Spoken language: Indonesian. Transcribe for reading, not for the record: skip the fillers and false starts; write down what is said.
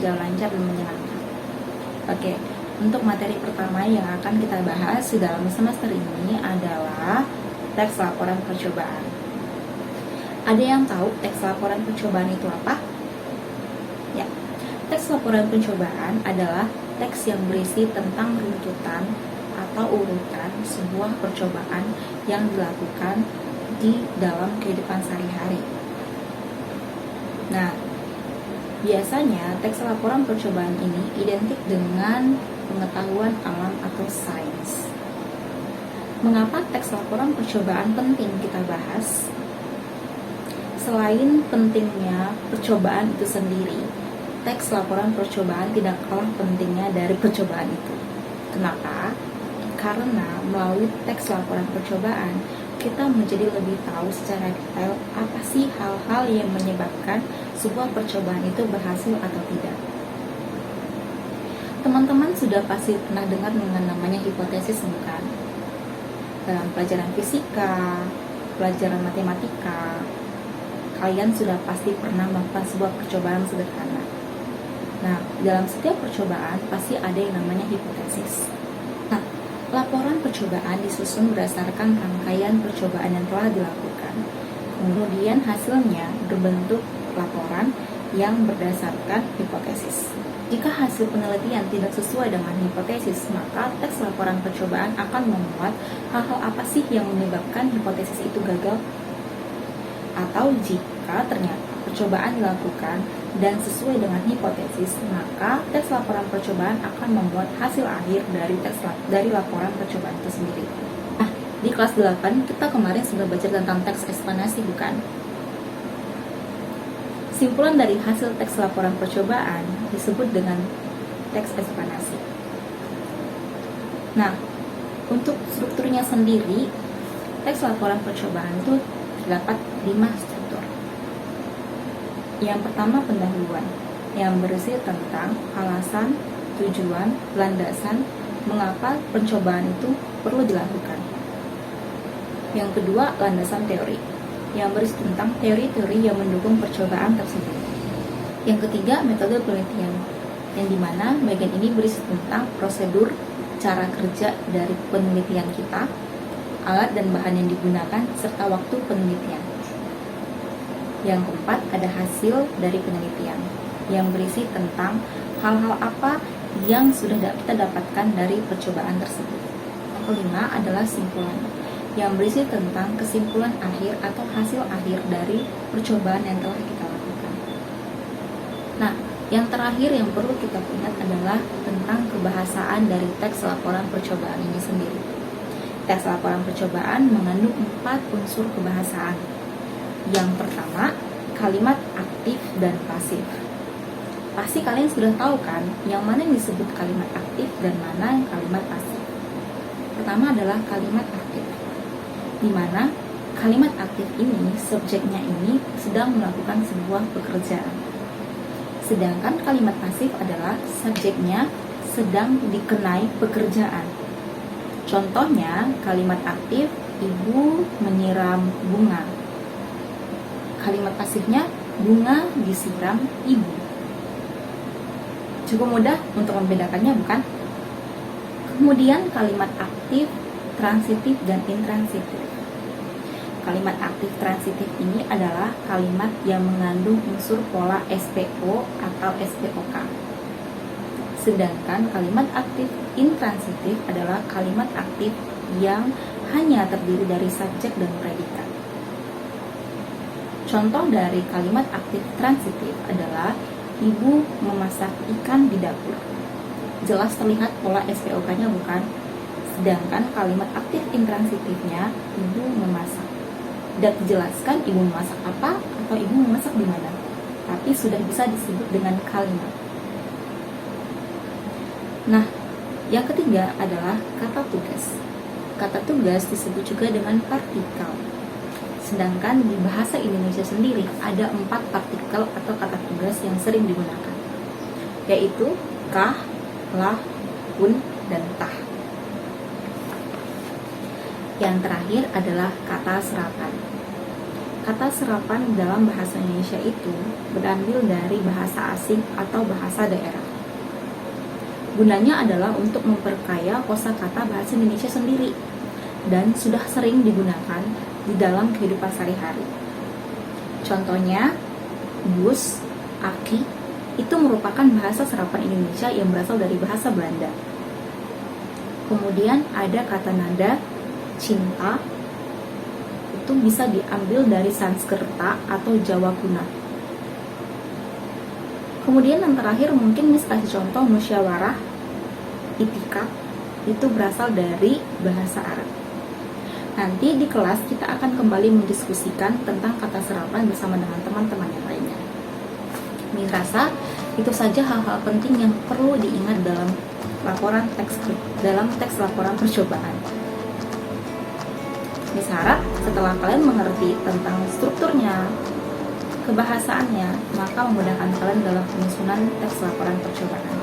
berjalan lancar dan menyenangkan. Oke, untuk materi pertama yang akan kita bahas di dalam semester ini adalah teks laporan percobaan. Ada yang tahu teks laporan percobaan itu apa? Ya, teks laporan percobaan adalah teks yang berisi tentang runtutan atau urutan sebuah percobaan yang dilakukan di dalam kehidupan sehari-hari. Nah, biasanya teks laporan percobaan ini identik dengan pengetahuan alam atau sains. Mengapa teks laporan percobaan penting kita bahas? Selain pentingnya percobaan itu sendiri, teks laporan percobaan tidak kalah pentingnya dari percobaan itu. Kenapa? Karena melalui teks laporan percobaan, kita menjadi lebih tahu secara detail apa sih hal-hal yang menyebabkan sebuah percobaan itu berhasil atau tidak. Teman-teman sudah pasti pernah dengar dengan namanya hipotesis, bukan? Dalam pelajaran fisika, pelajaran matematika, kalian sudah pasti pernah melakukan sebuah percobaan sederhana. Nah, dalam setiap percobaan pasti ada yang namanya hipotesis. Nah, laporan percobaan disusun berdasarkan rangkaian percobaan yang telah dilakukan. Kemudian hasilnya berbentuk laporan yang berdasarkan hipotesis. Jika hasil penelitian tidak sesuai dengan hipotesis, maka teks laporan percobaan akan memuat hal-hal apa sih yang menyebabkan hipotesis itu gagal. Atau jika ternyata percobaan dilakukan dan sesuai dengan hipotesis, maka teks laporan percobaan akan membuat hasil akhir dari laporan percobaan itu sendiri. Nah, di kelas 8 kita kemarin sudah belajar tentang teks eksplanasi, bukan? Simpulan dari hasil teks laporan percobaan disebut dengan teks eksplanasi. Nah, untuk strukturnya sendiri, teks laporan percobaan itu terdapat 5 struktur. Yang pertama, pendahuluan, yang berisi tentang alasan, tujuan, landasan, mengapa percobaan itu perlu dilakukan. Yang kedua, landasan teori, yang berisi tentang teori-teori yang mendukung percobaan tersebut. Yang ketiga, metode penelitian, yang dimana bagian ini berisi tentang prosedur, cara kerja dari penelitian kita, alat dan bahan yang digunakan, serta waktu penelitian. Yang keempat, ada hasil dari penelitian, yang berisi tentang hal-hal apa yang sudah kita dapatkan dari percobaan tersebut. Yang kelima adalah simpulan, yang berisi tentang kesimpulan akhir atau hasil akhir dari percobaan yang telah kita lakukan. Nah, yang terakhir yang perlu kita ingat adalah tentang kebahasaan dari teks laporan percobaan ini sendiri. Teks laporan percobaan mengandung 4 unsur kebahasaan. Yang pertama, kalimat aktif dan pasif. Pasti kalian sudah tahu kan, yang mana yang disebut kalimat aktif dan mana yang kalimat pasif. Pertama adalah kalimat aktif, di mana kalimat aktif ini, subjeknya ini sedang melakukan sebuah pekerjaan. Sedangkan kalimat pasif adalah subjeknya sedang dikenai pekerjaan. Contohnya, kalimat aktif, ibu menyiram bunga. Kalimat pasifnya, bunga disiram ibu. Cukup mudah untuk membedakannya, bukan? Kemudian kalimat aktif, transitif, dan intransitif. Kalimat aktif transitif ini adalah kalimat yang mengandung unsur pola SPO atau SPOK. Sedangkan kalimat aktif intransitif adalah kalimat aktif yang hanya terdiri dari subjek dan predikat. Contoh dari kalimat aktif transitif adalah ibu memasak ikan di dapur. Jelas terlihat pola SPOK-nya, bukan? Sedangkan kalimat aktif intransitifnya ibu memasak. Tidak dijelaskan ibu memasak apa atau ibu memasak di mana, tapi sudah bisa disebut dengan kalimat. Nah, yang ketiga adalah kata tugas. Kata tugas disebut juga dengan partikel. Sedangkan di bahasa Indonesia sendiri ada 4 partikel atau kata tugas yang sering digunakan, yaitu kah, lah, pun, dan tah. Yang terakhir adalah kata serapan. kata serapan dalam bahasa Indonesia itu berambil dari bahasa asing atau bahasa daerah. Gunanya adalah untuk memperkaya kosakata bahasa Indonesia sendiri dan sudah sering digunakan di dalam kehidupan sehari-hari. Contohnya, bus, aki, itu merupakan bahasa serapan Indonesia yang berasal dari bahasa Belanda. Kemudian ada kata nada, cinta, itu bisa diambil dari Sanskerta atau Jawa kuno. Kemudian yang terakhir mungkin Miss kasih contoh musyawarah, itikaf, itu berasal dari bahasa Arab. Nanti di kelas kita akan kembali mendiskusikan tentang kata serapan bersama dengan teman-teman yang lainnya. Miss rasa itu saja hal-hal penting yang perlu diingat dalam teks laporan percobaan. Miss harap setelah kalian mengerti tentang strukturnya, kebahasaannya, maka memudahkan kalian dalam penyusunan teks laporan percobaan.